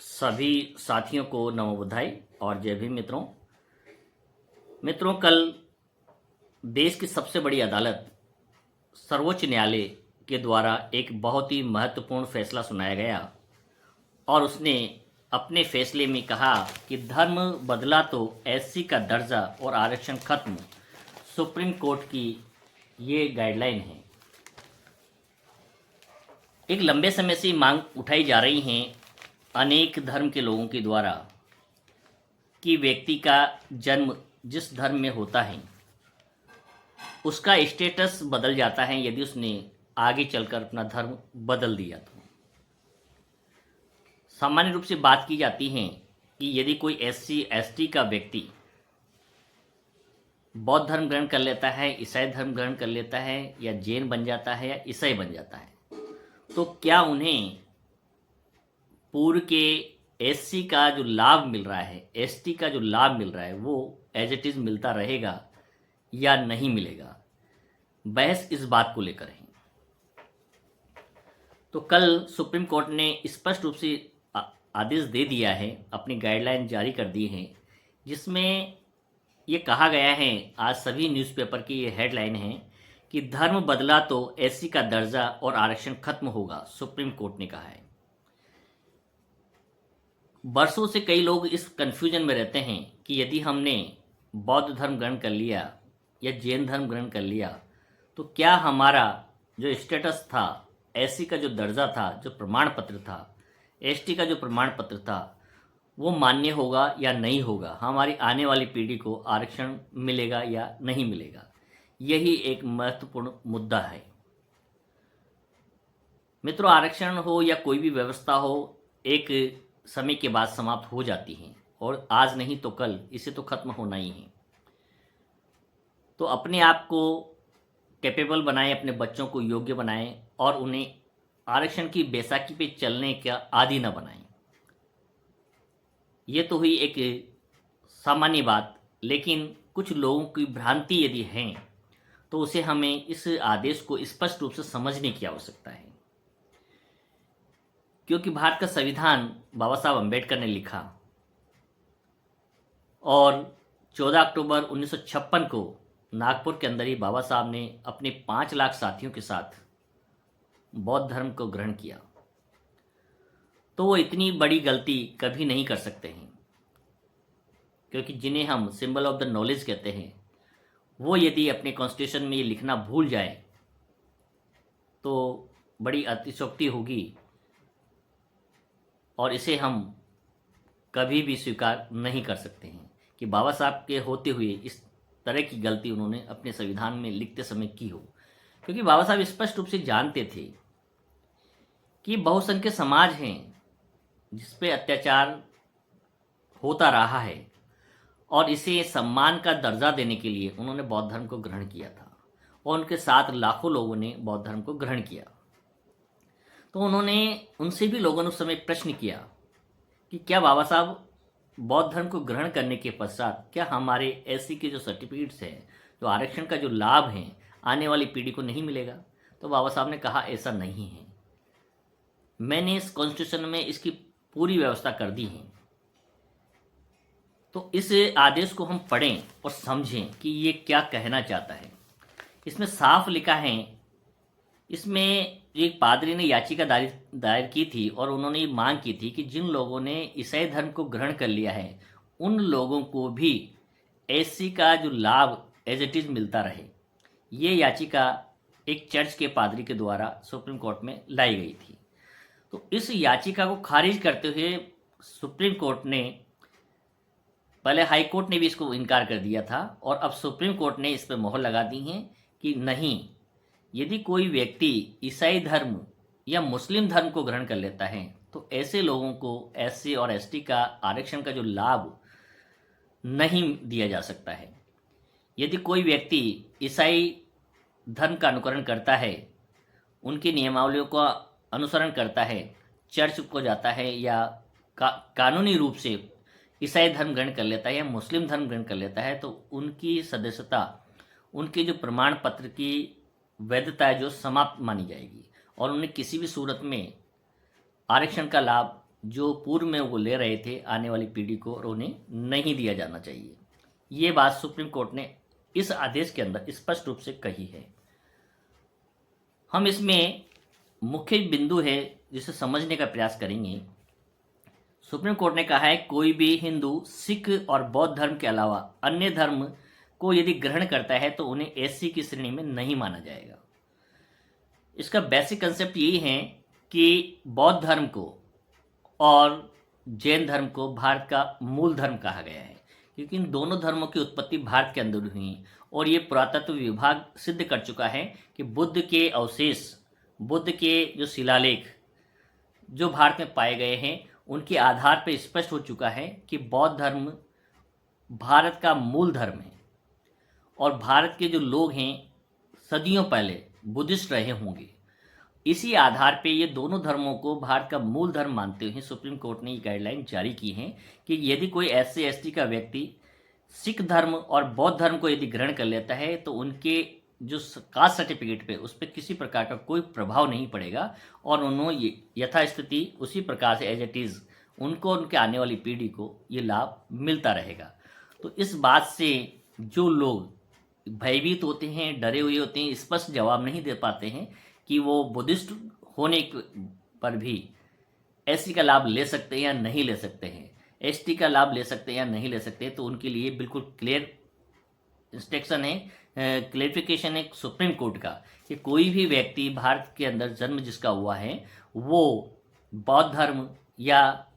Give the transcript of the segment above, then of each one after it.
सभी साथियों को नमो बुद्धाय और जय भीम मित्रों कल देश की सबसे बड़ी अदालत सर्वोच्च न्यायालय के द्वारा एक बहुत ही महत्वपूर्ण फैसला सुनाया गया और उसने अपने फैसले में कहा कि धर्म बदला तो एससी का दर्जा और आरक्षण खत्म। सुप्रीम कोर्ट की ये गाइडलाइन है। एक लंबे समय से मांग उठाई जा रही है अनेक धर्म के लोगों के द्वारा कि व्यक्ति का जन्म जिस धर्म में होता है उसका स्टेटस बदल जाता है यदि उसने आगे चलकर अपना धर्म बदल दिया तो। सामान्य रूप से बात की जाती है कि यदि कोई एससी एसटी का व्यक्ति बौद्ध धर्म ग्रहण कर लेता है, ईसाई धर्म ग्रहण कर लेता है, या जैन बन जाता है या ईसाई बन जाता है, तो क्या उन्हें पूर्व के एससी का जो लाभ मिल रहा है, एसटी का जो लाभ मिल रहा है, वो एज इट इज़ मिलता रहेगा या नहीं मिलेगा? बहस इस बात को लेकर है। तो कल सुप्रीम कोर्ट ने स्पष्ट रूप से आदेश दे दिया है, अपनी गाइडलाइन जारी कर दी है, जिसमें ये कहा गया है, आज सभी न्यूज़पेपर की ये हेडलाइन है कि धर्म बदला तो एससी का दर्जा और आरक्षण खत्म होगा, सुप्रीम कोर्ट ने कहा है। बरसों से कई लोग इस कन्फ्यूजन में रहते हैं कि यदि हमने बौद्ध धर्म ग्रहण कर लिया या जैन धर्म ग्रहण कर लिया तो क्या हमारा जो स्टेटस था, एससी का जो दर्जा था, जो प्रमाण पत्र था, एसटी का जो प्रमाण पत्र था, वो मान्य होगा या नहीं होगा? हमारी आने वाली पीढ़ी को आरक्षण मिलेगा या नहीं मिलेगा? यही एक महत्वपूर्ण मुद्दा है मित्रों। आरक्षण हो या कोई भी व्यवस्था हो, एक समय के बाद समाप्त हो जाती है और आज नहीं तो कल इसे तो खत्म होना ही है। तो अपने आप को कैपेबल बनाएं, अपने बच्चों को योग्य बनाएं और उन्हें आरक्षण की बैसाखी पे चलने का आदी न बनाएं। ये तो हुई एक सामान्य बात, लेकिन कुछ लोगों की भ्रांति यदि है तो उसे हमें इस आदेश को स्पष्ट रूप से समझने की आवश्यकता है। क्योंकि भारत का संविधान बाबा साहब अम्बेडकर ने लिखा और 14 अक्टूबर 1956 को नागपुर के अंदर ही बाबा साहब ने अपने 5 लाख साथियों के साथ बौद्ध धर्म को ग्रहण किया। तो वो इतनी बड़ी गलती कभी नहीं कर सकते हैं, क्योंकि जिन्हें हम सिंबल ऑफ द नॉलेज कहते हैं, वो यदि अपने कॉन्स्टिट्यूशन में ये लिखना भूल जाए तो बड़ी अतिशयोक्ति होगी और इसे हम कभी भी स्वीकार नहीं कर सकते हैं कि बाबा साहब के होते हुए इस तरह की गलती उन्होंने अपने संविधान में लिखते समय की हो। क्योंकि बाबा साहब स्पष्ट रूप से जानते थे कि बहुसंख्यक समाज हैं जिस पे अत्याचार होता रहा है और इसे सम्मान का दर्जा देने के लिए उन्होंने बौद्ध धर्म को ग्रहण किया था और उनके साथ लाखों लोगों ने बौद्ध धर्म को ग्रहण किया। तो उन्होंने उनसे भी लोगों ने उस समय प्रश्न किया कि क्या बाबा साहब बौद्ध धर्म को ग्रहण करने के पश्चात क्या हमारे एससी के जो सर्टिफिकेट्स हैं, जो आरक्षण का जो लाभ है, आने वाली पीढ़ी को नहीं मिलेगा? तो बाबा साहब ने कहा ऐसा नहीं है, मैंने इस कॉन्स्टिट्यूशन में इसकी पूरी व्यवस्था कर दी है। तो इस आदेश को हम पढ़ें और समझें कि ये क्या कहना चाहता है। इसमें साफ लिखा है, इसमें एक पादरी ने याचिका दायर की थी और उन्होंने ये मांग की थी कि जिन लोगों ने ईसाई धर्म को ग्रहण कर लिया है उन लोगों को भी एससी का जो लाभ एज इट इज मिलता रहे। ये याचिका एक चर्च के पादरी के द्वारा सुप्रीम कोर्ट में लाई गई थी। तो इस याचिका को खारिज करते हुए सुप्रीम कोर्ट ने, पहले हाई कोर्ट ने भी इसको इनकार कर दिया था और अब सुप्रीम कोर्ट ने इस पर मोहर लगा दी है कि नहीं, यदि कोई व्यक्ति ईसाई धर्म या मुस्लिम धर्म को ग्रहण कर लेता है तो ऐसे लोगों को एससी और एसटी का आरक्षण का जो लाभ नहीं दिया जा सकता है। यदि कोई व्यक्ति ईसाई धर्म का अनुकरण करता है, उनकी नियमावलियों का अनुसरण करता है, चर्च को जाता है या कानूनी रूप से ईसाई धर्म ग्रहण कर लेता है या मुस्लिम धर्म ग्रहण कर लेता है, तो उनकी सदस्यता, उनके जो प्रमाण पत्र की वैधता है जो समाप्त मानी जाएगी और उन्हें किसी भी सूरत में आरक्षण का लाभ जो पूर्व में वो ले रहे थे आने वाली पीढ़ी को, और उन्हें नहीं दिया जाना चाहिए। ये बात सुप्रीम कोर्ट ने इस आदेश के अंदर स्पष्ट रूप से कही है। हम इसमें मुख्य बिंदु है जिसे समझने का प्रयास करेंगे। सुप्रीम कोर्ट ने कहा है कोई भी हिंदू, सिख और बौद्ध धर्म के अलावा अन्य धर्म को यदि ग्रहण करता है तो उन्हें एससी की श्रेणी में नहीं माना जाएगा। इसका बेसिक कंसेप्ट यही है कि बौद्ध धर्म को और जैन धर्म को भारत का मूल धर्म कहा गया है, क्योंकि इन दोनों धर्मों की उत्पत्ति भारत के अंदर हुई और ये पुरातत्व विभाग सिद्ध कर चुका है कि बुद्ध के अवशेष, बुद्ध के जो शिलालेख जो भारत में पाए गए हैं, उनके आधार पर स्पष्ट हो चुका है कि बौद्ध धर्म भारत का मूल धर्म है और भारत के जो लोग हैं सदियों पहले बुद्धिस्ट रहे होंगे। इसी आधार पे ये दोनों धर्मों को भारत का मूल धर्म मानते हुए सुप्रीम कोर्ट ने ये गाइडलाइन जारी की है कि यदि कोई एससी एसटी का व्यक्ति सिख धर्म और बौद्ध धर्म को यदि ग्रहण कर लेता है तो उनके जो कास्ट सर्टिफिकेट पे उस पर किसी प्रकार का कोई प्रभाव नहीं पड़ेगा और उन्होंने यथास्थिति उसी प्रकार से एज इट इज़ उनको, उनके आने वाली पीढ़ी को ये लाभ मिलता रहेगा। तो इस बात से जो लोग भयभीत होते हैं, डरे हुए होते हैं, स्पष्ट जवाब नहीं दे पाते हैं कि वो बुद्धिस्ट होने पर भी एससी का लाभ ले सकते हैं या नहीं ले सकते हैं, एसटी का लाभ ले सकते हैं या नहीं ले सकते हैं, तो उनके लिए बिल्कुल क्लियर इंस्ट्रक्शन है, क्लेरिफिकेशन है सुप्रीम कोर्ट का कि कोई भी व्यक्ति भारत के अंदर जन्म जिसका हुआ है वो बौद्ध धर्म या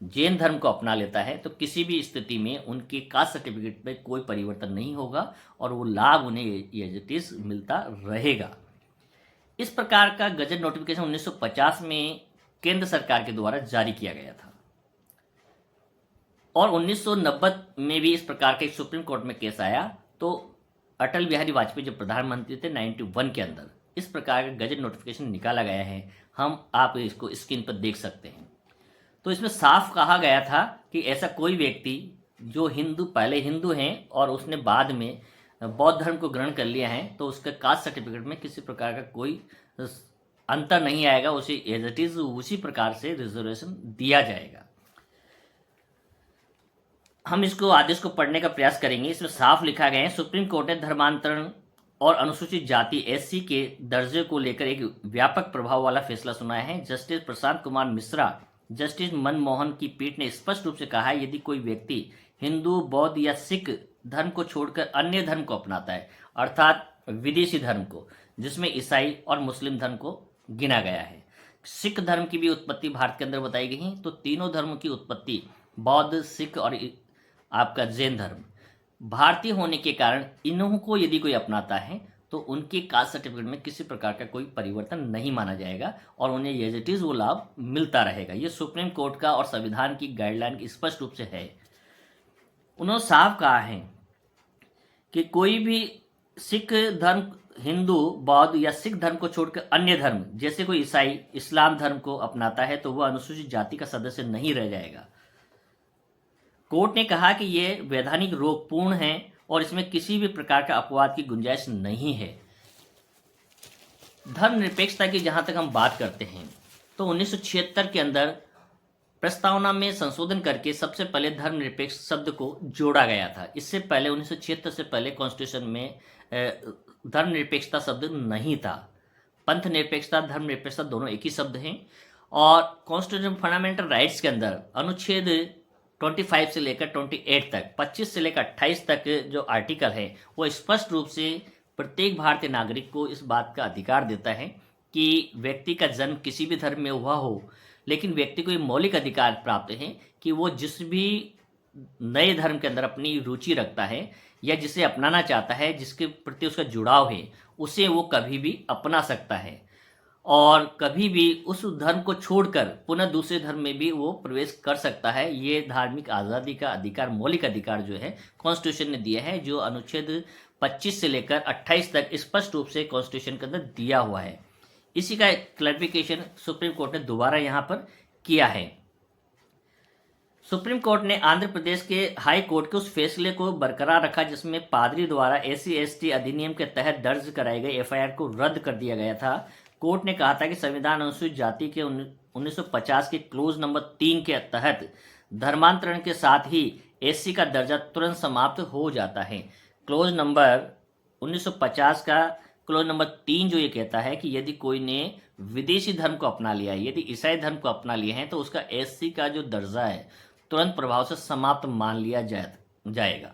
जैन धर्म को अपना लेता है तो किसी भी स्थिति में उनके कास्ट सर्टिफिकेट में कोई परिवर्तन नहीं होगा और वो लाभ उन्हें एज इट इज मिलता रहेगा। इस प्रकार का गजट नोटिफिकेशन 1950 में केंद्र सरकार के द्वारा जारी किया गया था और 1990 में भी इस प्रकार का एक सुप्रीम कोर्ट में केस आया। तो अटल बिहारी वाजपेयी जो प्रधानमंत्री थे 91 के अंदर इस प्रकार का गजट नोटिफिकेशन निकाला गया है, आप इसको स्क्रीन पर देख सकते हैं। तो इसमें साफ कहा गया था कि ऐसा कोई व्यक्ति जो पहले हिंदू हैं और उसने बाद में बौद्ध धर्म को ग्रहण कर लिया है तो उसके कास्ट सर्टिफिकेट में किसी प्रकार का कोई अंतर नहीं आएगा, उसे एज इट इज उसी प्रकार से रिजर्वेशन दिया जाएगा। हम इसको आदेश को पढ़ने का प्रयास करेंगे। इसमें साफ लिखा गया है सुप्रीम कोर्ट ने धर्मांतरण और अनुसूचित जाति एससी के दर्जे को लेकर एक व्यापक प्रभाव वाला फैसला सुनाया है। जस्टिस प्रशांत कुमार मिश्रा, जस्टिस मनमोहन की पीठ ने स्पष्ट रूप से कहा है यदि कोई व्यक्ति हिंदू, बौद्ध या सिख धर्म को छोड़कर अन्य धर्म को अपनाता है, अर्थात विदेशी धर्म को, जिसमें ईसाई और मुस्लिम धर्म को गिना गया है। सिख धर्म की भी उत्पत्ति भारत के अंदर बताई गई है। तो तीनों धर्मों की उत्पत्ति बौद्ध, सिख और आपका जैन धर्म भारतीय होने के कारण इन्हों को यदि कोई अपनाता है तो उनके कास्ट सर्टिफिकेट में किसी प्रकार का कोई परिवर्तन नहीं माना जाएगा और उन्हें एज इट इज वो लाभ मिलता रहेगा। ये सुप्रीम कोर्ट का और संविधान की गाइडलाइन की स्पष्ट रूप से है। उन्होंने साफ कहा है कि कोई भी सिख धर्म, हिंदू, बौद्ध या सिख धर्म को छोड़कर अन्य धर्म जैसे कोई ईसाई, इस्लाम धर्म को अपनाता है तो वह अनुसूचित जाति का सदस्य नहीं रह जाएगा। कोर्ट ने कहा कि यह वैधानिक रोगपूर्ण है और इसमें किसी भी प्रकार का अपवाद की गुंजाइश नहीं है। धर्मनिरपेक्षता की जहां तक हम बात करते हैं तो 1976 के अंदर प्रस्तावना में संशोधन करके सबसे पहले धर्मनिरपेक्ष शब्द को जोड़ा गया था। इससे पहले 1976 से पहले कॉन्स्टिट्यूशन में धर्मनिरपेक्षता शब्द नहीं था। पंथ निरपेक्षता, धर्मनिरपेक्षता दोनों एक ही शब्द हैं और कॉन्स्टिट्यूशन फंडामेंटल राइट्स के अंदर अनुच्छेद 25 से लेकर 28 तक, 25 से लेकर 28 तक जो आर्टिकल है वो स्पष्ट रूप से प्रत्येक भारतीय नागरिक को इस बात का अधिकार देता है कि व्यक्ति का जन्म किसी भी धर्म में हुआ हो, लेकिन व्यक्ति को ये मौलिक अधिकार प्राप्त है कि वो जिस भी नए धर्म के अंदर अपनी रुचि रखता है या जिसे अपनाना चाहता है, जिसके प्रति उसका जुड़ाव है, उसे वो कभी भी अपना सकता है और कभी भी उस धर्म को छोड़कर पुनः दूसरे धर्म में भी वो प्रवेश कर सकता है। ये धार्मिक आज़ादी का अधिकार, मौलिक अधिकार जो है कॉन्स्टिट्यूशन ने दिया है, जो अनुच्छेद 25 से लेकर 28 तक स्पष्ट रूप से कॉन्स्टिट्यूशन के अंदर दिया हुआ है। इसी का क्लैरिफिकेशन सुप्रीम कोर्ट ने दोबारा यहाँ पर किया है। सुप्रीम कोर्ट ने आंध्र प्रदेश के हाई कोर्ट के उस फैसले को बरकरार रखा जिसमें पादरी द्वारा SC/ST अधिनियम के तहत दर्ज कराई गई FIR को रद्द कर दिया गया था। कोर्ट ने कहा था कि संविधान अनुसूचित जाति के 1950 के क्लोज नंबर 3 के तहत धर्मांतरण के साथ ही एससी का दर्जा तुरंत समाप्त हो जाता है। क्लोज नंबर 1950 का क्लोज नंबर 3 जो ये कहता है कि यदि कोई ने विदेशी धर्म को अपना लिया है, यदि ईसाई धर्म को अपना लिया है, तो उसका एससी का जो दर्जा है तुरंत प्रभाव से समाप्त मान लिया जाएगा।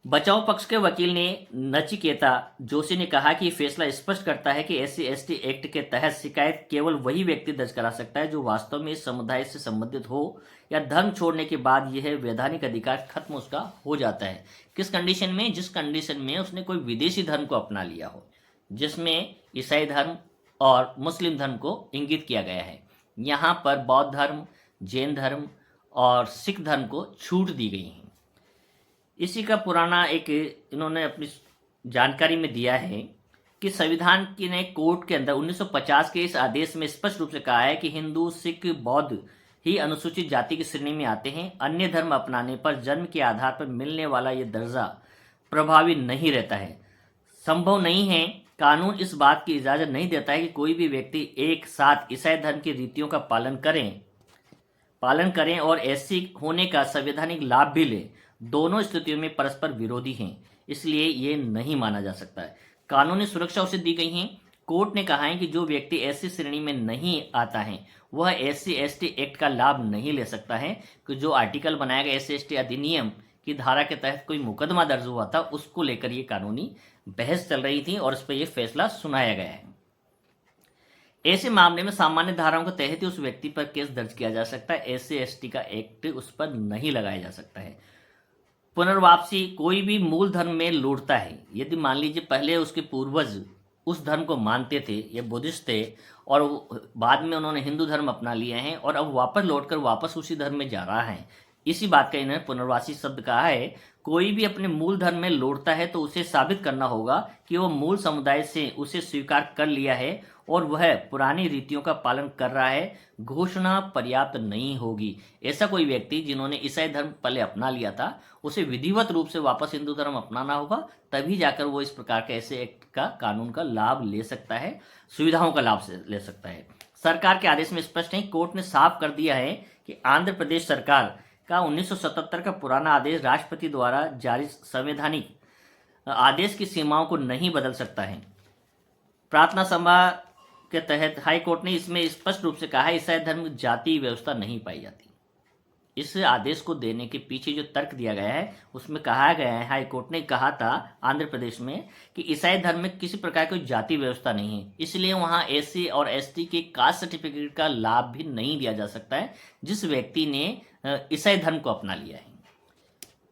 बचाव पक्ष के वकील ने नचिकेता जोशी ने कहा कि फैसला स्पष्ट करता है कि एससी एसटी एक्ट के तहत शिकायत केवल वही व्यक्ति दर्ज करा सकता है जो वास्तव में इस समुदाय से संबंधित हो या धर्म छोड़ने के बाद यह वैधानिक अधिकार खत्म उसका हो जाता है। किस कंडीशन में? जिस कंडीशन में उसने कोई विदेशी धर्म को अपना लिया हो, जिसमें ईसाई धर्म और मुस्लिम धर्म को इंगित किया गया है। यहाँ पर बौद्ध धर्म, जैन धर्म और सिख धर्म को छूट दी गई है। इसी का पुराना एक इन्होंने अपनी जानकारी में दिया है कि संविधान की ने कोर्ट के अंदर 1950 के इस आदेश में स्पष्ट रूप से कहा है कि हिंदू, सिख, बौद्ध ही अनुसूचित जाति की श्रेणी में आते हैं। अन्य धर्म अपनाने पर जन्म के आधार पर मिलने वाला ये दर्जा प्रभावी नहीं रहता है, संभव नहीं है। कानून इस बात की इजाजत नहीं देता है कि कोई भी व्यक्ति एक साथ ईसाई धर्म की रीतियों का पालन करें और एससी होने का संवैधानिक लाभ भी ले। दोनों स्थितियों में परस्पर विरोधी हैं, इसलिए ये नहीं माना जा सकता है। कानूनी सुरक्षा उसे दी गई है। कोर्ट ने कहा है कि जो व्यक्ति एससी श्रेणी में नहीं आता है वह एससी एसटी एक्ट का लाभ नहीं ले सकता है। कि जो आर्टिकल बनाया गया एससी एसटी अधिनियम की धारा के तहत कोई मुकदमा दर्ज हुआ था, उसको लेकर ये कानूनी बहस चल रही थी और इस पर यह फैसला सुनाया गया है। ऐसे मामले में सामान्य धाराओं के तहत ही उस व्यक्ति पर केस दर्ज किया जा सकता है। एससी एसटी का एक्ट उस पर नहीं लगाया जा सकता है। पुनर्वापसी, कोई भी मूल धर्म में लौटता है, यदि मान लीजिए पहले उसके पूर्वज उस धर्म को मानते थे, ये बुद्धिस्ट थे, और बाद में उन्होंने हिंदू धर्म अपना लिए हैं और अब वापस लौटकर वापस उसी धर्म में जा रहा है, इसी बात का इन्होंने पुनर्वासी शब्द कहा है। कोई भी अपने मूल धर्म में लौटता है तो उसे साबित करना होगा कि वह मूल समुदाय से उसे स्वीकार कर लिया है और वह पुरानी रीतियों का पालन कर रहा है। घोषणा पर्याप्त नहीं होगी। ऐसा कोई व्यक्ति जिन्होंने ईसाई धर्म पहले अपना लिया था, उसे विधिवत रूप से वापस हिंदू धर्म अपनाना होगा, तभी जाकर वो इस प्रकार के ऐसे एक्ट का, कानून का लाभ ले सकता है, सुविधाओं का लाभ ले सकता है। सरकार के आदेश में स्पष्ट है। कोर्ट ने साफ कर दिया है कि आंध्र प्रदेश सरकार का 1977 का पुराना आदेश राष्ट्रपति द्वारा जारी संवैधानिक आदेश की सीमाओं को नहीं बदल सकता है। प्रार्थना सभा के तहत हाई कोर्ट ने इसमें स्पष्ट रूप से कहा है ईसाई धर्म जाति व्यवस्था नहीं पाई जाती। इस आदेश को देने के पीछे जो तर्क दिया गया है उसमें कहा गया है, हाई कोर्ट ने कहा था आंध्र प्रदेश में कि ईसाई धर्म में किसी प्रकार की जाति व्यवस्था नहीं है, इसलिए वहां एससी और एसटी के कास्ट सर्टिफिकेट का लाभ भी नहीं दिया जा सकता है जिस व्यक्ति ने ईसाई धर्म को अपना लिया है।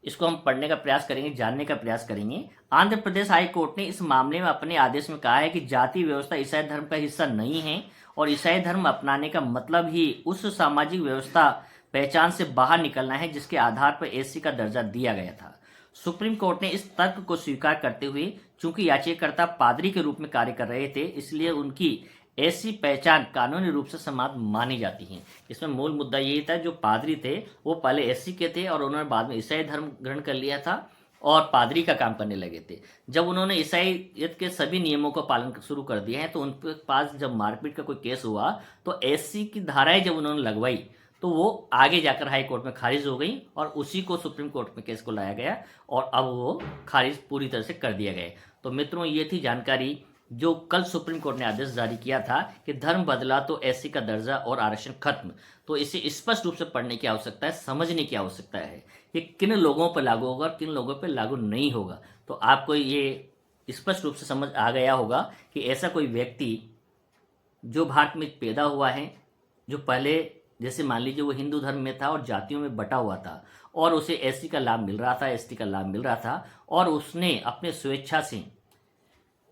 इसको हम पढ़ने का प्रयास करेंगे, जानने का प्रयास करेंगे। आंध्र प्रदेश हाई कोर्ट ने इस मामले में अपने आदेश में कहा है कि जाति व्यवस्था ईसाई धर्म का हिस्सा नहीं है और ईसाई धर्म अपनाने का मतलब ही उस सामाजिक व्यवस्था पहचान से बाहर निकलना है जिसके आधार पर एससी का दर्जा दिया गया था। सुप्रीम कोर्ट ने इस तर्क को स्वीकार करते हुए, चूंकि याचिकाकर्ता पादरी के रूप में कार्य कर रहे थे, इसलिए उनकी ऐसी पहचान कानूनी रूप से समाज मानी जाती है। इसमें मूल मुद्दा यही था, जो पादरी थे वो पहले एससी के थे और उन्होंने बाद में ईसाई धर्म ग्रहण कर लिया था और पादरी का काम करने लगे थे। जब उन्होंने ईसाईयत के सभी नियमों का पालन शुरू कर दिया है तो उनके पास जब मारपीट का कोई केस हुआ तो एससी की धाराएं जब उन्होंने लगवाई तो वो आगे जाकर हाई कोर्ट में खारिज हो गई और उसी को सुप्रीम कोर्ट में केस को लाया गया और अब वो खारिज पूरी तरह से कर दिया गया। तो मित्रों, ये थी जानकारी जो कल सुप्रीम कोर्ट ने आदेश जारी किया था कि धर्म बदला तो एससी का दर्जा और आरक्षण खत्म। तो इसे स्पष्ट रूप से पढ़ने की आवश्यकता है, समझने की आवश्यकता है कि किन लोगों पर लागू होगा और किन लोगों पर लागू नहीं होगा। तो आपको ये स्पष्ट रूप से समझ आ गया होगा कि ऐसा कोई व्यक्ति जो भारत में पैदा हुआ है, जो पहले जैसे मान लीजिए वो हिंदू धर्म में था और जातियों में बटा हुआ था और उसे एससी का लाभ मिल रहा था, एसटी का लाभ मिल रहा था, और उसने अपने स्वेच्छा से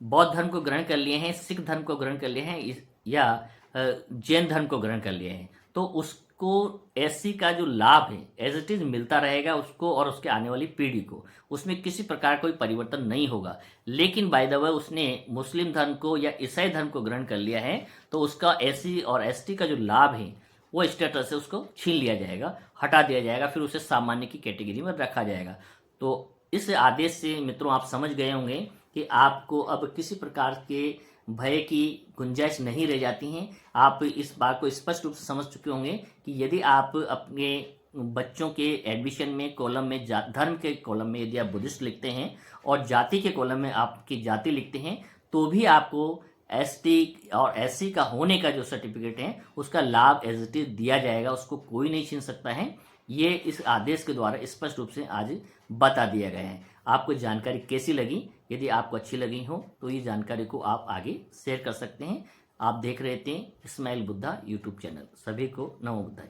बौद्ध धर्म को ग्रहण कर लिए हैं, सिख धर्म को ग्रहण कर लिए हैं या जैन धर्म को ग्रहण कर लिए हैं, तो उसको एससी का जो लाभ है एज इट इज मिलता रहेगा उसको और उसके आने वाली पीढ़ी को। उसमें किसी प्रकार कोई परिवर्तन नहीं होगा। लेकिन बाय द वे उसने मुस्लिम धर्म को या ईसाई धर्म को ग्रहण कर लिया है तो उसका एससी और एसटी का जो लाभ है वो स्टेटस से उसको छीन लिया जाएगा, हटा दिया जाएगा, फिर उसे सामान्य की कैटेगरी में रखा जाएगा। तो इस आदेश से मित्रों आप समझ गए होंगे कि आपको अब किसी प्रकार के भय की गुंजाइश नहीं रह जाती हैं। आप इस बात को स्पष्ट रूप से समझ चुके होंगे कि यदि आप अपने बच्चों के एडमिशन में कॉलम में धर्म के कॉलम में यदि आप बुद्धिस्ट लिखते हैं और जाति के कॉलम में आपकी जाति लिखते हैं तो भी आपको एसटी और एससी का होने का जो सर्टिफिकेट है उसका लाभ एज इट इज दिया जाएगा, उसको कोई नहीं छीन सकता है। ये इस आदेश के द्वारा स्पष्ट रूप से आज बता दिया गया है। आपको जानकारी कैसी लगी? यदि आपको अच्छी लगी हो तो ये जानकारी को आप आगे शेयर कर सकते हैं। आप देख रहे थे इस्माइल बुद्धा यूट्यूब चैनल। सभी को नमो बुद्धाय।